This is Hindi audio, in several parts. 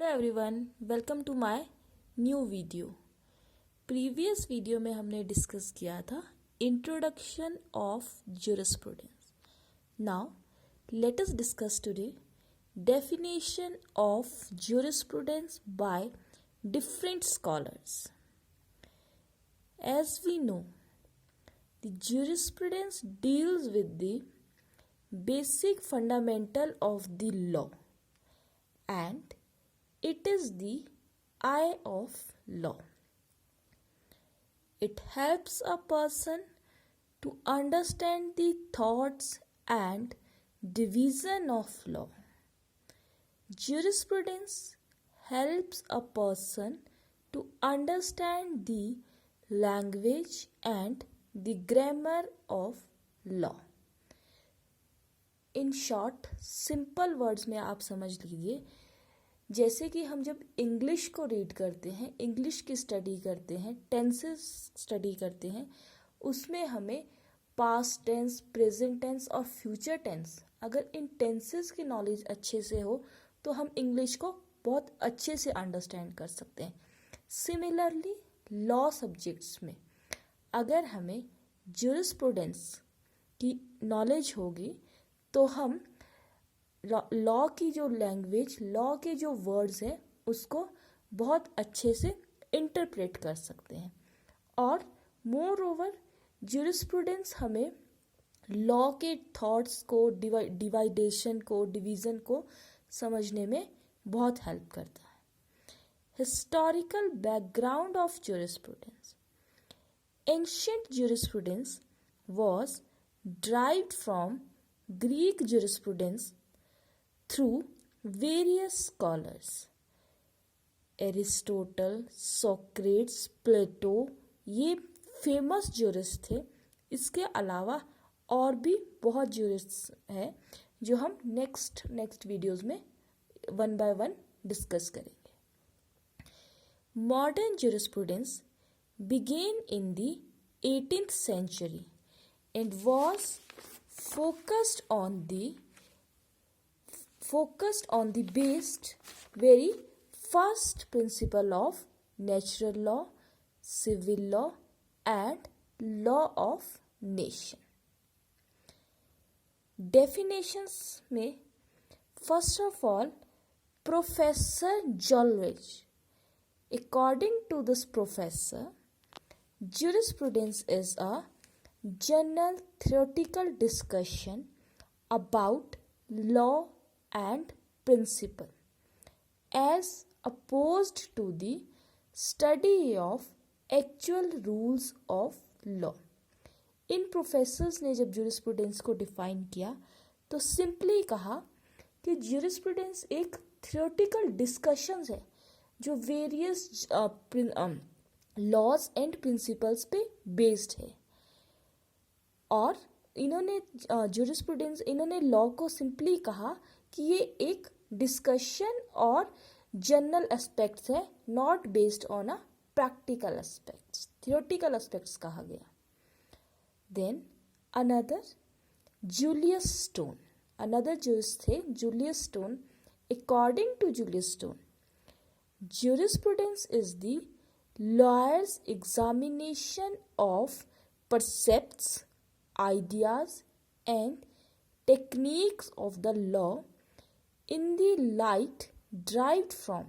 Hello everyone, welcome to my new video. Previous video में हमने डिस्कस किया था introduction of jurisprudence. Now let us discuss today definition of jurisprudence by different scholars. As we know, the jurisprudence deals with the basic fundamental of the law and it is the eye of law. It helps a person to understand the thoughts and division of law. Jurisprudence helps a person to understand the language and the grammar of law. In short, simple words में आप समझ लीजिए, जैसे कि हम जब इंग्लिश को रीड करते हैं, इंग्लिश की स्टडी करते हैं, टेंसेस स्टडी करते हैं, उसमें हमें पास्ट टेंस, प्रेजेंट टेंस और फ्यूचर टेंस, अगर इन टेंसेस की नॉलेज अच्छे से हो तो हम इंग्लिश को बहुत अच्छे से अंडरस्टैंड कर सकते हैं। सिमिलरली लॉ सब्जेक्ट्स में अगर हमें ज्यूरिस्प्रूडेंस की नॉलेज होगी तो हम लॉ की जो लैंग्वेज, लॉ के जो वर्ड्स हैं उसको बहुत अच्छे से इंटरप्रेट कर सकते हैं। और मोर ओवर ज्यूरिस्प्रूडेंस हमें लॉ के थॉट्स को, डिवाइडेशन को, डिवीज़न को समझने में बहुत हेल्प करता है। Historical background of jurisprudence. Ancient jurisprudence was derived from Greek jurisprudence through various scholars. Aristotle, Socrates, Plato ये फेमस ज्यूरिस्ट थे। इसके अलावा और भी बहुत ज्यूरिस्ट हैं जो हम नेक्स्ट वीडियोस में वन बाय वन डिस्कस करेंगे। Modern jurisprudence began in the 18th century and was focused on the based very first principle of natural law, civil law and law of nation. Definitions में first of all Professor Jolridge, according to this professor, jurisprudence is a general theoretical discussion about law and principle as opposed to the study of actual rules of law. In professors ने जब ज्यूरिस्प्रूडेंस को डिफाइन किया तो सिंपली कहा कि ज्यूरिस्प्रूडेंस एक थियोरेटिकल डिस्कशंस है जो वेरियस लॉज एंड प्रिंसिपल्स पे बेस्ड है। और इन्होंने लॉ को सिंपली कहा कि ये एक डिस्कशन और जनरल एस्पेक्ट्स है, not based on a practical aspects, theoretical aspects कहा गया। देन अनदर ज्यूरिस्ट थे Julius Stone. According to Julius Stone, jurisprudence is the lawyer's examination of precepts, ideas and techniques of the law in the light derived from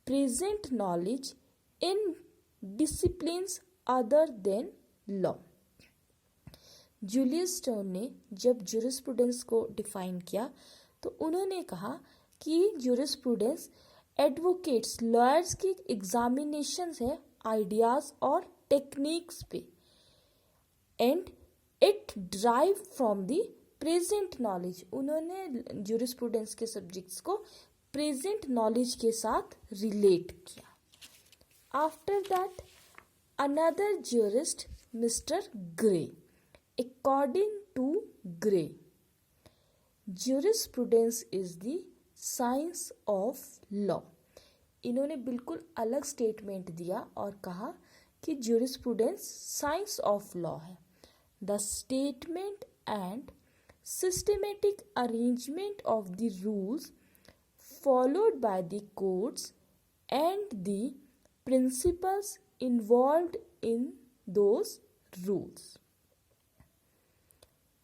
present knowledge in disciplines other than law. Julius stone ने जब ज्यूरिस्प्रूडेंस को डिफाइन किया तो उन्होंने कहा कि ज्यूरिस्प्रूडेंस एडवोकेट्स, लॉयर्स की एग्जामिनेशंस है आइडियाज और टेक्निक्स पे, and it drive from the present knowledge. उन्होंने ज्यूरिस्प्रूडेंस के सब्जेक्ट्स को प्रेजेंट नॉलेज के साथ रिलेट किया। After that another jurist mister Grey. According to Grey, jurisprudence is the science of law. इन्होंने बिल्कुल अलग स्टेटमेंट दिया और कहा कि ज्यूरिस्प्रूडेंस साइंस ऑफ लॉ है। The statement and systematic arrangement of the rules followed by the courts and the principles involved in those rules.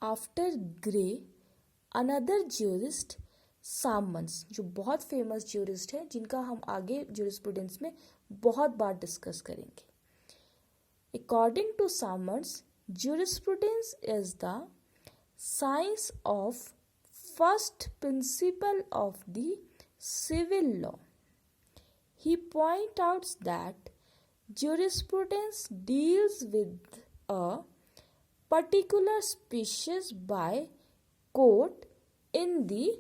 After Gray, another jurist, सामंस, जो बहुत फेमस ज्यूरिस्ट है, जिनका हम आगे ज्यूरिस्प्रूडेंस में बहुत बार डिस्कस करेंगे. According to Sammons, jurisprudence is the science of first principle of the civil law. He points out that jurisprudence deals with a particular species by court in the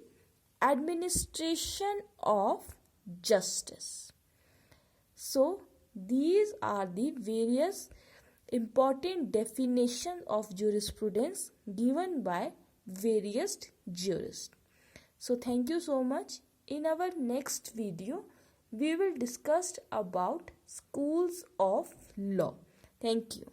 administration of justice. So, these are the various important definitions of jurisprudence given by various jurists. So thank you so much. In our next video, we will discuss about schools of law. Thank you.